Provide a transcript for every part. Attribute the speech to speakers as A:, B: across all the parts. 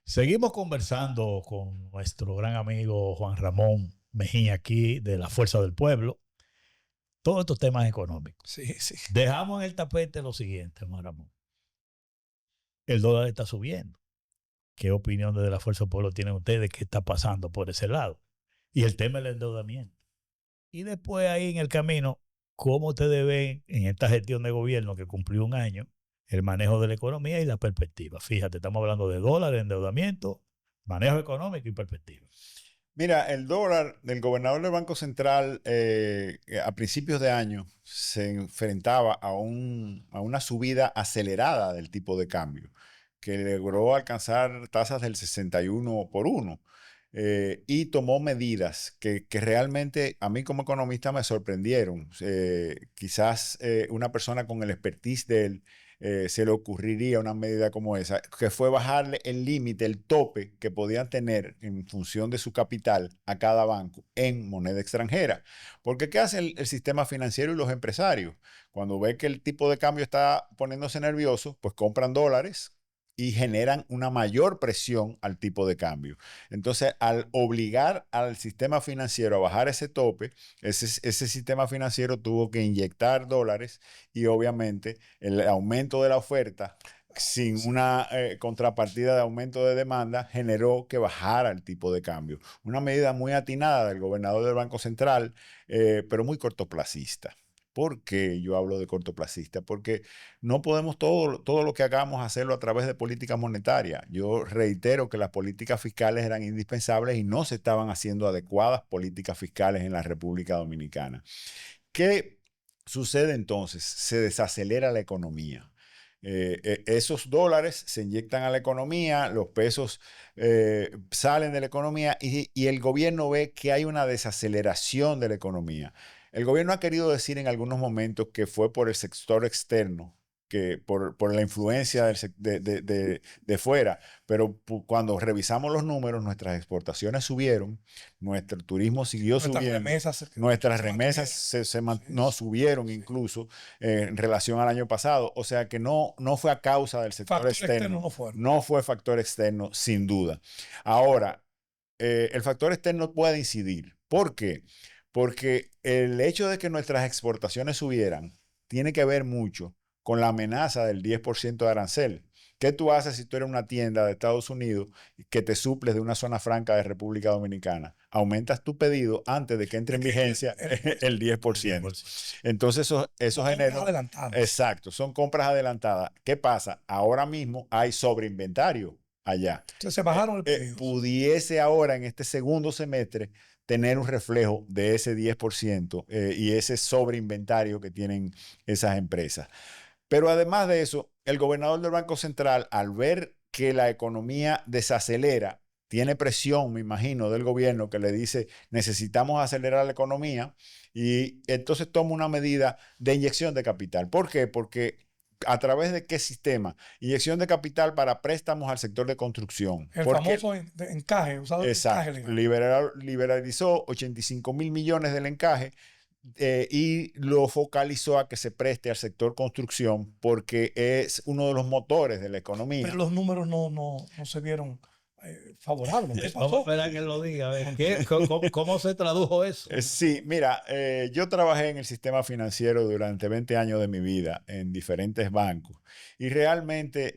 A: Seguimos conversando con nuestro gran amigo Juan Ramón Mejía aquí de la Fuerza del Pueblo, todos estos temas económicos.
B: Sí, sí.
A: Dejamos en el tapete lo siguiente, Juan Ramón. El dólar está subiendo. ¿Qué opinión de la Fuerza del Pueblo tienen ustedes? ¿Qué está pasando por ese lado? Y el tema del endeudamiento. Y después ahí en el camino, ¿cómo ustedes ven en esta gestión de gobierno que cumplió un año el manejo de la economía y la perspectiva? Fíjate, estamos hablando de dólares, endeudamiento, manejo económico y perspectiva.
C: Mira, el dólar del gobernador del Banco Central a principios de año se enfrentaba a una subida acelerada del tipo de cambio, que logró alcanzar tasas del 61 por 1. Y tomó medidas que realmente a mí como economista me sorprendieron. Quizás una persona con el expertise de él se le ocurriría una medida como esa, que fue bajarle el límite, el tope que podían tener en función de su capital a cada banco en moneda extranjera. Porque ¿qué hace el sistema financiero y los empresarios? Cuando ve que el tipo de cambio está poniéndose nervioso, pues compran dólares y generan una mayor presión al tipo de cambio. Entonces, al obligar al sistema financiero a bajar ese tope, ese sistema financiero tuvo que inyectar dólares y obviamente el aumento de la oferta sin una contrapartida de aumento de demanda generó que bajara el tipo de cambio. Una medida muy atinada del gobernador del Banco Central, pero muy cortoplacista. ¿Por qué yo hablo de cortoplacista? Porque no podemos todo lo que hagamos hacerlo a través de política monetaria. Yo reitero que las políticas fiscales eran indispensables y no se estaban haciendo adecuadas políticas fiscales en la República Dominicana. ¿Qué sucede entonces? Se desacelera la economía. Esos dólares se inyectan a la economía, los pesos salen de la economía y el gobierno ve que hay una desaceleración de la economía. El gobierno ha querido decir en algunos momentos que fue por el sector externo, que por la influencia de fuera, pero cuando revisamos los números, nuestras exportaciones subieron, nuestro turismo siguió subiendo, nuestras remesas no subieron incluso en relación al año pasado, o sea que no fue a causa del sector externo, no fue factor externo sin duda. Ahora, el factor externo puede incidir. ¿Por qué? Porque el hecho de que nuestras exportaciones subieran tiene que ver mucho con la amenaza del 10% de arancel. ¿Qué tú haces si tú eres una tienda de Estados Unidos que te suples de una zona franca de República Dominicana? Aumentas tu pedido antes de que entre en vigencia el 10%. Entonces eso genera... Exacto, son compras adelantadas. ¿Qué pasa? Ahora mismo hay sobreinventario allá.
B: Entonces se bajaron el pedido.
C: Pudiese ahora en este segundo semestre tener un reflejo de ese 10% y ese sobreinventario que tienen esas empresas. Pero además de eso, el gobernador del Banco Central, al ver que la economía desacelera, tiene presión, me imagino, del gobierno que le dice necesitamos acelerar la economía y entonces toma una medida de inyección de capital. ¿Por qué? Porque ¿a través de qué sistema? Inyección de capital para préstamos al sector de construcción.
B: El famoso encaje, usado el
C: encaje legal. Liberalizó 85 mil millones del encaje y lo focalizó a que se preste al sector construcción porque es uno de los motores de la economía.
B: Pero los números no se vieron favorables. ¿Qué pasó?
A: Vamos a esperar que lo diga. A ver, ¿cómo se tradujo eso?
C: Sí, mira, yo trabajé en el sistema financiero durante 20 años de mi vida en diferentes bancos y realmente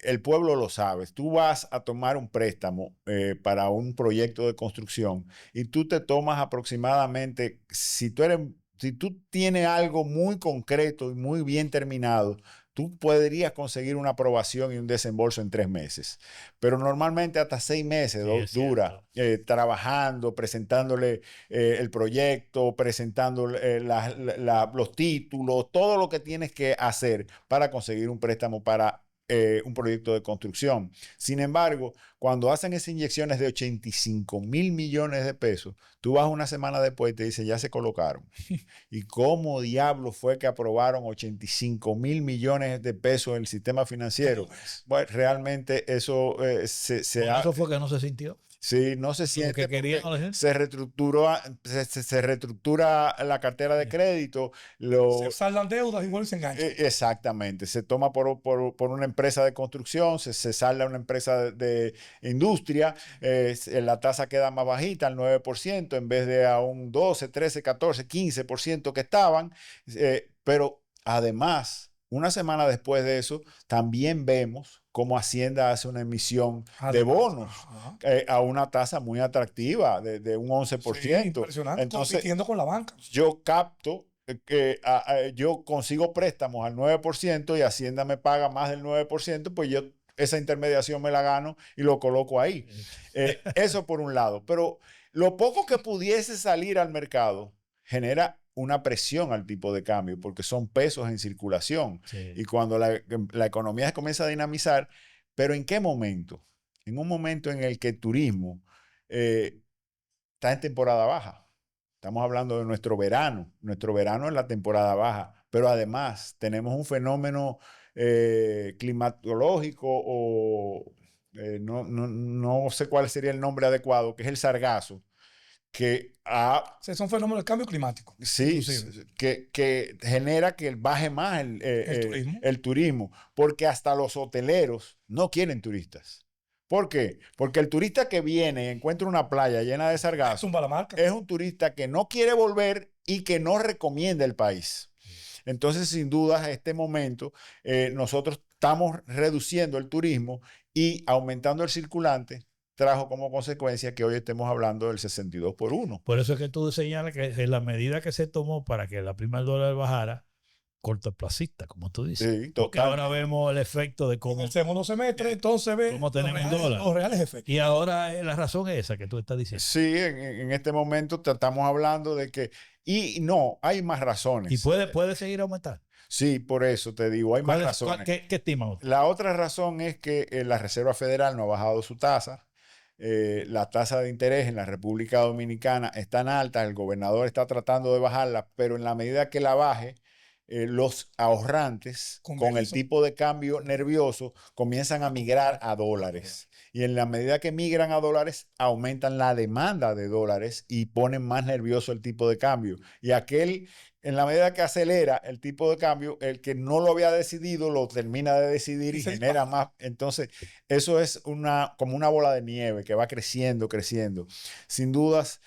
C: el pueblo lo sabe. Tú vas a tomar un préstamo para un proyecto de construcción y tú te tomas aproximadamente, si tú tienes algo muy concreto y muy bien terminado, tú podrías conseguir una aprobación y un desembolso en 3 meses. Pero normalmente hasta 6 meses dura trabajando, presentándole el proyecto, presentando los títulos, todo lo que tienes que hacer para conseguir un préstamo para un proyecto de construcción. Sin embargo, cuando hacen esas inyecciones de 85 mil millones de pesos, tú vas una semana después y te dicen ya se colocaron. ¿Y cómo diablo fue que aprobaron 85 mil millones de pesos en el sistema financiero? Bueno, realmente eso
A: eso fue que no se sintió.
C: Sí, no se
A: Lo
C: siente
A: que querían
C: porque
A: la gente.
C: se reestructura la cartera de crédito,
B: Se saldan deudas y vuelven y se enganchan.
C: exactamente, se toma por una empresa de construcción, se salda una empresa de industria, la tasa queda más bajita, al 9%, en vez de a un 12, 13, 14, 15% que estaban, pero además, una semana después de eso, también vemos cómo Hacienda hace una emisión de
B: Además,
C: bonos
B: ajá.
C: a una tasa muy atractiva de un
B: Sí,
C: 11%.
B: impresionante,
C: Entonces,
B: compitiendo con la banca.
C: yo capto que yo consigo préstamos al 9% y Hacienda me paga más del 9%, pues yo esa intermediación me la gano y lo coloco ahí. Eso por un lado. Pero lo poco que pudiese salir al mercado genera una presión al tipo de cambio porque son pesos en circulación.
A: Sí.
C: Y cuando la economía se comienza a dinamizar, ¿pero en qué momento? En un momento en el que el turismo está en temporada baja. Estamos hablando de nuestro verano. Nuestro verano es la temporada baja. Pero además tenemos un fenómeno climatológico o no sé cuál sería el nombre adecuado, que es el sargazo, que
B: Son fenómenos del cambio climático,
C: sí,
B: inclusive.
C: que genera que baje más
B: El turismo.
C: el turismo, porque hasta los hoteleros no quieren turistas. ¿Por qué? Porque el turista que viene y encuentra una playa llena de sargazo
B: Tumba la marca.
C: es un turista que no quiere volver y que no recomienda el país. Entonces, sin duda, en este momento nosotros estamos reduciendo el turismo y aumentando el circulante, trajo como consecuencia que hoy estemos hablando del 62 por 1.
A: Por eso es que tú señalas que la medida que se tomó para que la prima del dólar bajara, cortoplacista, como tú dices.
C: Sí,
A: porque ahora vemos el efecto de
B: En
A: cómo,
B: el segundo semestre, entonces ve
A: cómo tenemos el dólar.
B: los reales efectos.
A: Y ahora la razón es esa que tú estás diciendo.
C: Sí, en este momento estamos hablando de que, y no, hay más razones.
A: Y puede seguir aumentando.
C: Sí, por eso te digo, hay más razones.
A: ¿Qué estiman ustedes?
C: La otra razón es que la Reserva Federal no ha bajado su tasa. La tasa de interés en la República Dominicana es tan alta, el gobernador está tratando de bajarla, pero en la medida que la baje, los ahorrantes con el tipo de cambio nervioso comienzan a migrar a dólares. Y en la medida que migran a dólares, aumentan la demanda de dólares y ponen más nervioso el tipo de cambio. Y en la medida que acelera el tipo de cambio, el que no lo había decidido lo termina de decidir y genera más. Entonces, eso es como una bola de nieve que va creciendo, creciendo. Sin dudas,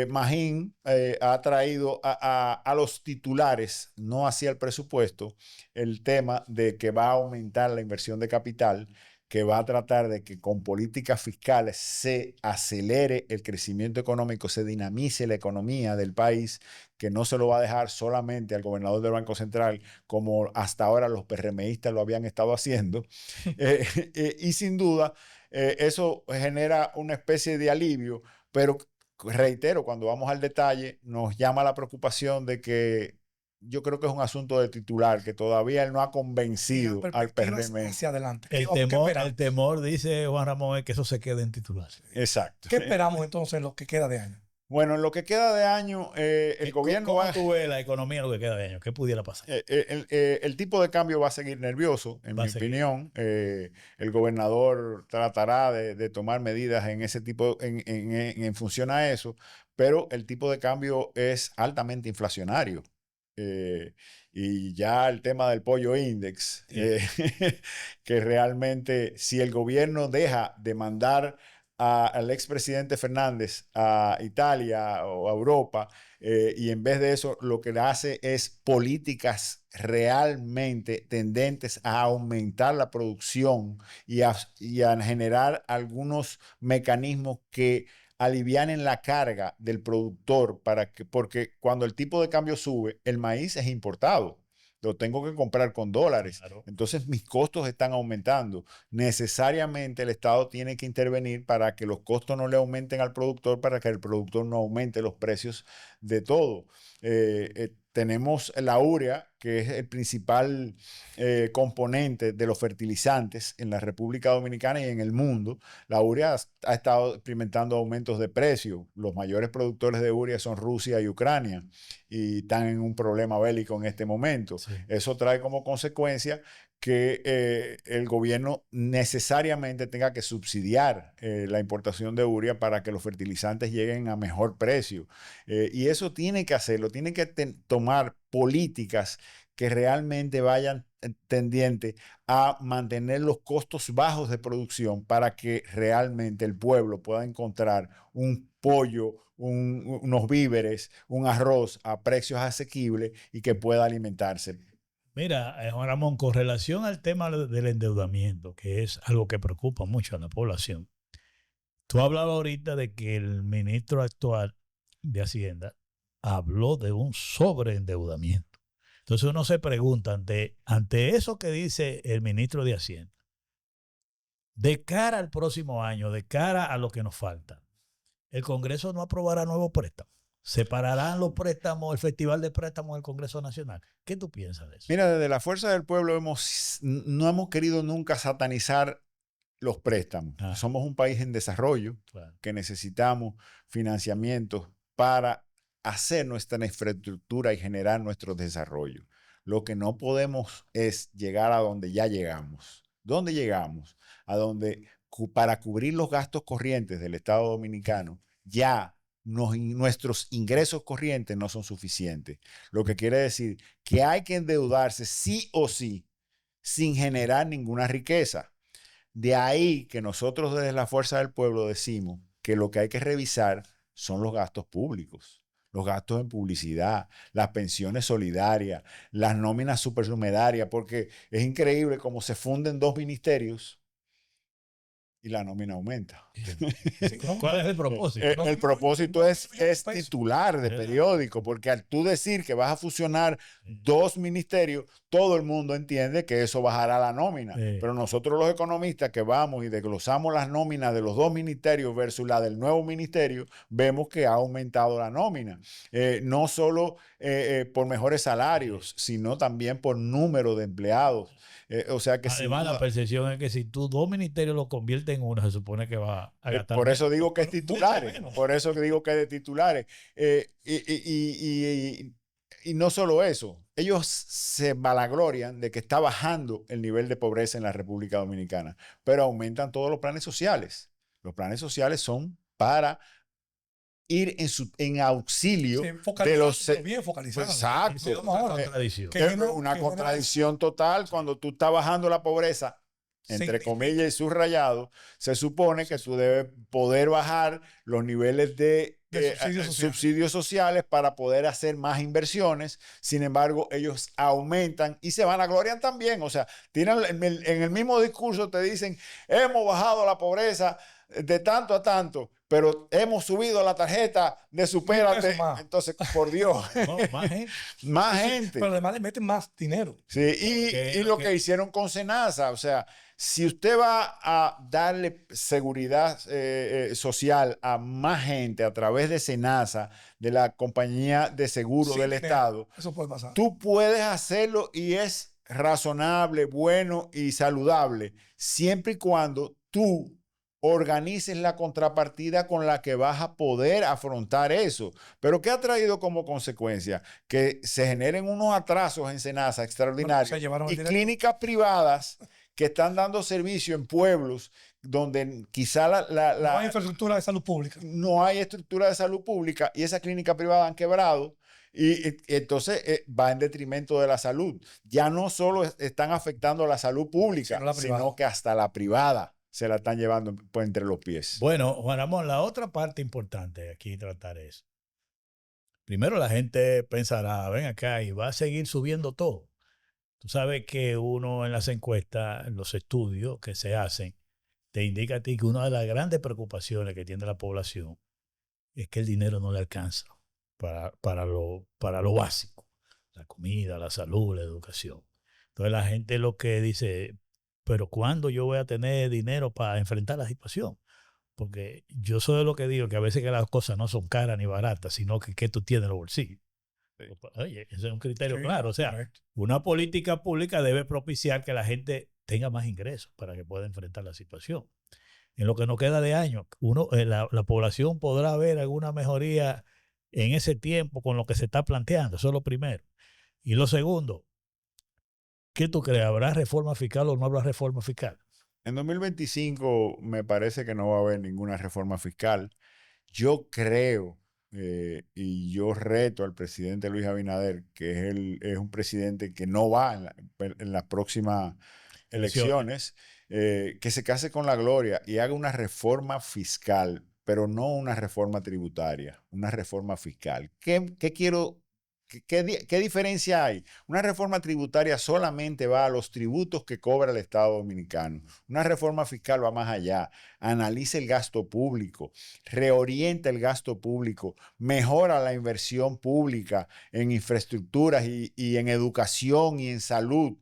C: Magín ha traído a los titulares, no hacia el presupuesto, el tema de que va a aumentar la inversión de capital, que va a tratar de que con políticas fiscales se acelere el crecimiento económico, se dinamice la economía del país, que no se lo va a dejar solamente al gobernador del Banco Central, como hasta ahora los PRMistas lo habían estado haciendo. Y sin duda, eso genera una especie de alivio, pero reitero, cuando vamos al detalle, nos llama la preocupación de que yo creo que es un asunto de titular, que todavía él no ha convencido al PRM.
B: Hacia adelante.
A: El temor, dice Juan Ramón, es que eso se quede en titular.
C: Exacto.
B: ¿Qué esperamos entonces en lo que queda de año?
C: Bueno, en lo que queda de año, el gobierno
A: ¿Cómo tú ves la economía en lo que queda de año? ¿Qué pudiera pasar?
C: El tipo de cambio va a seguir nervioso, en mi opinión. El gobernador tratará de tomar medidas en ese tipo, en función a eso, pero el tipo de cambio es altamente inflacionario. Y ya el tema del pollo index, que realmente si el gobierno deja de mandar al expresidente Fernández a Italia o a Europa, y en vez de eso lo que hace es políticas realmente tendentes a aumentar la producción y a generar algunos mecanismos que alivianen la carga del productor porque cuando el tipo de cambio sube, el maíz es importado. Lo tengo que comprar con dólares. Claro. Entonces mis costos están aumentando. Necesariamente el Estado tiene que intervenir para que los costos no le aumenten al productor, para que el productor no aumente los precios de todo. Tenemos la urea, que es el principal componente de los fertilizantes en la República Dominicana y en el mundo. La urea ha estado experimentando aumentos de precio. Los mayores productores de urea son Rusia y Ucrania y están en un problema bélico en este momento. Sí. Eso trae como consecuencia que el gobierno necesariamente tenga que subsidiar la importación de urea para que los fertilizantes lleguen a mejor precio. Y eso tiene que hacerlo, tiene que tomar políticas que realmente vayan tendientes a mantener los costos bajos de producción para que realmente el pueblo pueda encontrar un pollo, unos víveres, un arroz a precios asequibles y que pueda alimentarse.
A: Mira, Juan Ramón, con relación al tema del endeudamiento, que es algo que preocupa mucho a la población, tú hablabas ahorita de que el ministro actual de Hacienda habló de un sobreendeudamiento. Entonces uno se pregunta, ante eso que dice el ministro de Hacienda, de cara al próximo año, de cara a lo que nos falta, el Congreso no aprobará nuevos préstamos. ¿Separarán los préstamos, el Festival de Préstamos del Congreso Nacional? ¿Qué tú piensas de eso?
C: Mira, desde la Fuerza del Pueblo no hemos querido nunca satanizar los préstamos.
A: Ah.
C: Somos un país en desarrollo, claro, que necesitamos financiamientos para hacer nuestra infraestructura y generar nuestro desarrollo. Lo que no podemos es llegar a donde ya llegamos. ¿Dónde llegamos? A donde para cubrir los gastos corrientes del Estado Dominicano ya nuestros ingresos corrientes no son suficientes. Lo que quiere decir que hay que endeudarse sí o sí sin generar ninguna riqueza. De ahí que nosotros desde la Fuerza del Pueblo decimos que lo que hay que revisar son los gastos públicos, los gastos en publicidad, las pensiones solidarias, las nóminas supernumerarias, porque es increíble cómo se funden dos ministerios y la nómina aumenta.
A: Sí, ¿cuál es el propósito?
C: El propósito es titular de periódico, porque al tú decir que vas a fusionar dos ministerios, todo el mundo entiende que eso bajará la nómina. Sí. Pero nosotros los economistas que vamos y desglosamos las nóminas de los dos ministerios versus la del nuevo ministerio, vemos que ha aumentado la nómina. No solo por mejores salarios, sino también por número de empleados. O sea que
A: además, la percepción es que si tú dos ministerios los conviertes en uno, se supone que va a gastar.
C: Por eso digo que es titulares. Por eso digo que es de titulares. Y no solo eso, ellos se valaglorian de que está bajando el nivel de pobreza en la República Dominicana, pero aumentan todos los planes sociales. Los planes sociales son para ir en auxilio de los...
B: Bien focalizado.
C: Exacto.
A: Una
C: contradicción total cuando tú estás bajando la pobreza, entre comillas y subrayado, se supone que tú debes poder bajar los niveles de subsidios sociales para poder hacer más inversiones. Sin embargo, ellos aumentan y se vanaglorian también. O sea, tiran en el mismo discurso te dicen, hemos bajado la pobreza de tanto a tanto, pero hemos subido la tarjeta de Supérate. Entonces, por Dios,
A: no,
C: más gente.
B: Pero además le meten más dinero.
C: Sí, y lo que hicieron con Senasa, o sea, si usted va a darle seguridad social a más gente a través de Senasa, de la compañía de seguro del Estado,
B: eso puede pasar.
C: Tú puedes hacerlo y es razonable, bueno y saludable, siempre y cuando tú organices la contrapartida con la que vas a poder afrontar eso. Pero ¿qué ha traído como consecuencia? Que se generen unos atrasos en Senasa extraordinarios y clínicas privadas que están dando servicio en pueblos donde quizá
B: no hay infraestructura de salud pública.
C: No hay estructura de salud pública y esas clínicas privadas han quebrado. Y entonces va en detrimento de la salud. Ya no solo están afectando la salud pública, sino que hasta la privada se la están llevando pues, entre los pies.
A: Bueno, Juan Ramón, la otra parte importante aquí tratar es, primero la gente pensará, ven acá y va a seguir subiendo todo. Tú sabes que uno en las encuestas, en los estudios que se hacen, te indica a ti que una de las grandes preocupaciones que tiene la población es que el dinero no le alcanza para lo básico, la comida, la salud, la educación. Entonces la gente lo que dice, pero ¿cuándo yo voy a tener dinero para enfrentar la situación? Porque yo soy de lo que digo, que a veces que las cosas no son caras ni baratas, sino que tú tienes en los bolsillos. Oye, ese es un criterio claro. O sea, una política pública debe propiciar que la gente tenga más ingresos para que pueda enfrentar la situación. En lo que nos queda de año, la población podrá ver alguna mejoría en ese tiempo con lo que se está planteando. Eso es lo primero. Y lo segundo, ¿Qué tú crees? ¿Habrá reforma fiscal o no habrá reforma fiscal?
C: En 2025 me parece que no va a haber ninguna reforma fiscal. Yo creo, y yo reto al presidente Luis Abinader, que es un presidente que no va en las próximas elecciones, que se case con la gloria y haga una reforma fiscal, pero no una reforma tributaria, una reforma fiscal. ¿Qué quiero? ¿Qué diferencia hay? Una reforma tributaria solamente va a los tributos que cobra el Estado Dominicano. Una reforma fiscal va más allá. Analiza el gasto público, reorienta el gasto público, mejora la inversión pública en infraestructuras y en educación y en salud.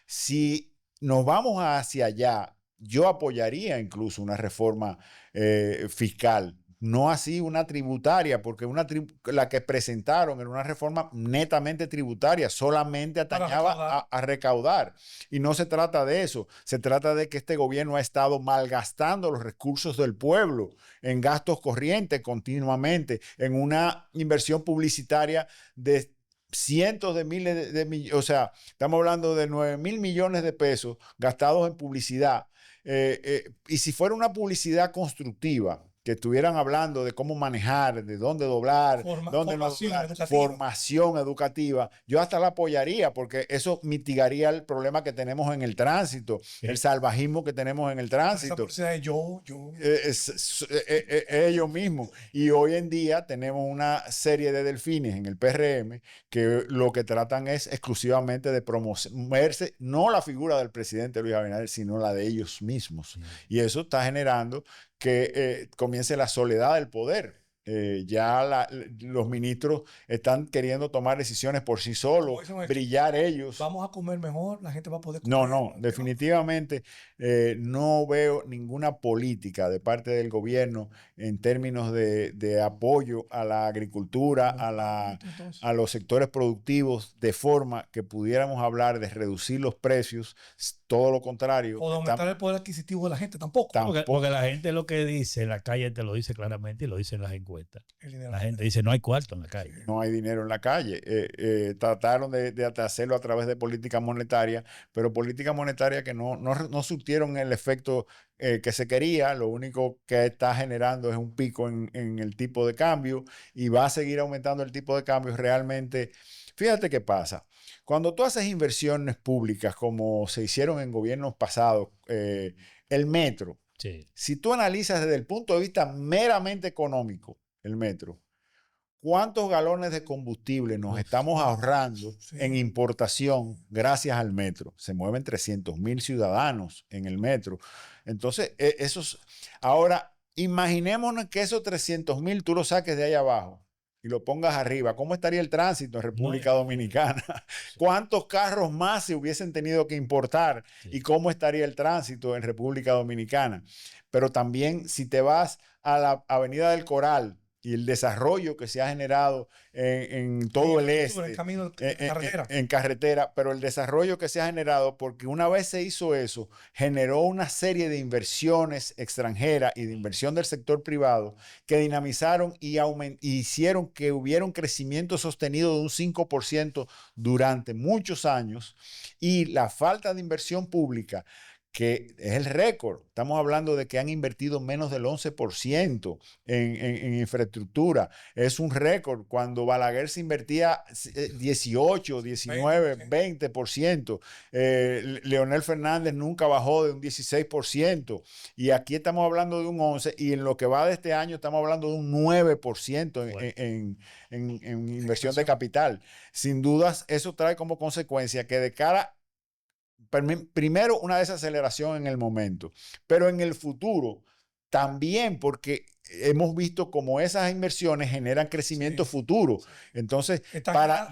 C: Si nos vamos hacia allá, yo apoyaría incluso una reforma fiscal, no así una tributaria, porque la que presentaron era una reforma netamente tributaria, solamente atañaba a recaudar. Y no se trata de eso, se trata de que este gobierno ha estado malgastando los recursos del pueblo en gastos corrientes continuamente, en una inversión publicitaria de cientos de miles de millones, o sea, estamos hablando de 9,000 millones de pesos gastados en publicidad. Y si fuera una publicidad constructiva, que estuvieran hablando de cómo manejar, de dónde doblar, dónde no doblar, formación educativa, yo hasta la apoyaría porque eso mitigaría el problema que tenemos en el tránsito, el salvajismo que tenemos en el tránsito. Ellos mismos. Y hoy en día tenemos una serie de delfines en el PRM que lo que tratan es exclusivamente de promoverse, no la figura del presidente Luis Abinader, sino la de ellos mismos. Y eso está generando que comience la soledad del poder. Los ministros están queriendo tomar decisiones por sí solos, brillar ellos.
B: Vamos a comer mejor, la gente va a poder comer.
C: No, definitivamente no veo ninguna política de parte del gobierno en términos de apoyo a la agricultura, a los sectores productivos, de forma que pudiéramos hablar de reducir los precios, todo lo contrario.
B: O de aumentar el poder adquisitivo de la gente, tampoco.
A: Porque la gente lo que dice en la calle te lo dice claramente y lo dice en las encuestas. La gente dice no hay cuarto en la calle.
C: No hay dinero en la calle. Trataron de hacerlo a través de política monetaria, pero política monetaria que no surtieron el efecto que se quería. Lo único que está generando es un pico en el tipo de cambio y va a seguir aumentando el tipo de cambio. Realmente, fíjate qué pasa. Cuando tú haces inversiones públicas como se hicieron en gobiernos pasados, el metro,
A: sí.
C: Si tú analizas desde el punto de vista meramente económico, el metro, ¿cuántos galones de combustible nos estamos ahorrando en importación gracias al metro? Se mueven 300,000 ciudadanos en el metro. Entonces, ahora, imaginémonos que esos 300,000 tú los saques de ahí abajo y lo pongas arriba. ¿Cómo estaría el tránsito en República Dominicana? ¿Cuántos carros más se hubiesen tenido que importar? ¿Y cómo estaría el tránsito en República Dominicana? Pero también si te vas a la Avenida del Coral, y el desarrollo que se ha generado en todo el este, en carretera, pero el desarrollo que se ha generado, porque una vez se hizo eso, generó una serie de inversiones extranjeras y de inversión del sector privado que dinamizaron y hicieron que hubiera un crecimiento sostenido de un 5% durante muchos años, y la falta de inversión pública, que es el récord. Estamos hablando de que han invertido menos del 11% en infraestructura. Es un récord. Cuando Balaguer se invertía 18, 19, 20%. Leonel Fernández nunca bajó de un 16%. Y aquí estamos hablando de un 11%. Y en lo que va de este año estamos hablando de un 9% en inversión de capital. Sin dudas, eso trae como consecuencia que de cara primero, una desaceleración en el momento, pero en el futuro también, porque hemos visto cómo esas inversiones generan crecimiento futuro. Entonces, de cara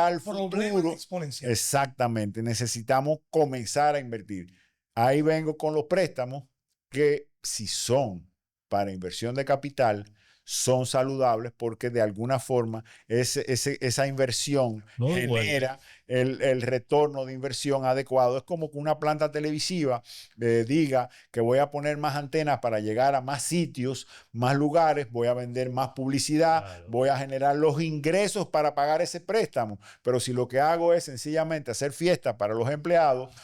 C: al futuro, exactamente, necesitamos comenzar a invertir. Ahí vengo con los préstamos que, si son para inversión de capital, son saludables porque de alguna forma esa inversión
A: Muy bueno.
C: genera el retorno de inversión adecuado. Es como que una planta televisiva diga que voy a poner más antenas para llegar a más sitios, más lugares, voy a vender más publicidad,
A: Claro.
C: voy a generar los ingresos para pagar ese préstamo. Pero si lo que hago es sencillamente hacer fiestas para los empleados,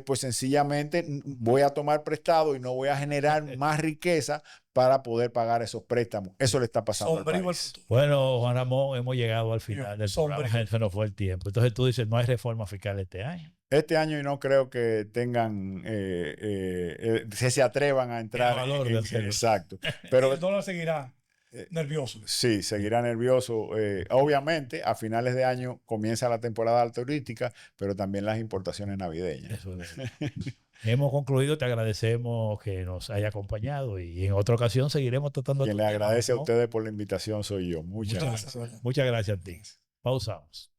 C: pues sencillamente voy a tomar prestado y no voy a generar más riqueza para poder pagar esos préstamos. Eso le está pasando al
B: Sombrío el
C: país.
B: futuro.
A: Bueno, Juan Ramón, hemos llegado al final del
B: Sombrío.
A: programa. Se nos fue el tiempo. Entonces tú dices, no hay reforma fiscal este año.
C: Este año no creo que tengan, se atrevan a entrar.
A: El valor de hacerlo.
C: Exacto. Pero
B: El dólar seguirá nervioso.
C: sí, seguirá nervioso. Obviamente, a finales de año comienza la temporada alta turística, pero también las importaciones navideñas.
A: Eso es. Hemos concluido, te agradecemos que nos haya acompañado y en otra ocasión seguiremos tratando.
C: Quien le agradece a ustedes por la invitación soy yo. Muchas
B: Muchas
C: gracias.
B: gracias.
A: Muchas gracias a ti. Pausamos.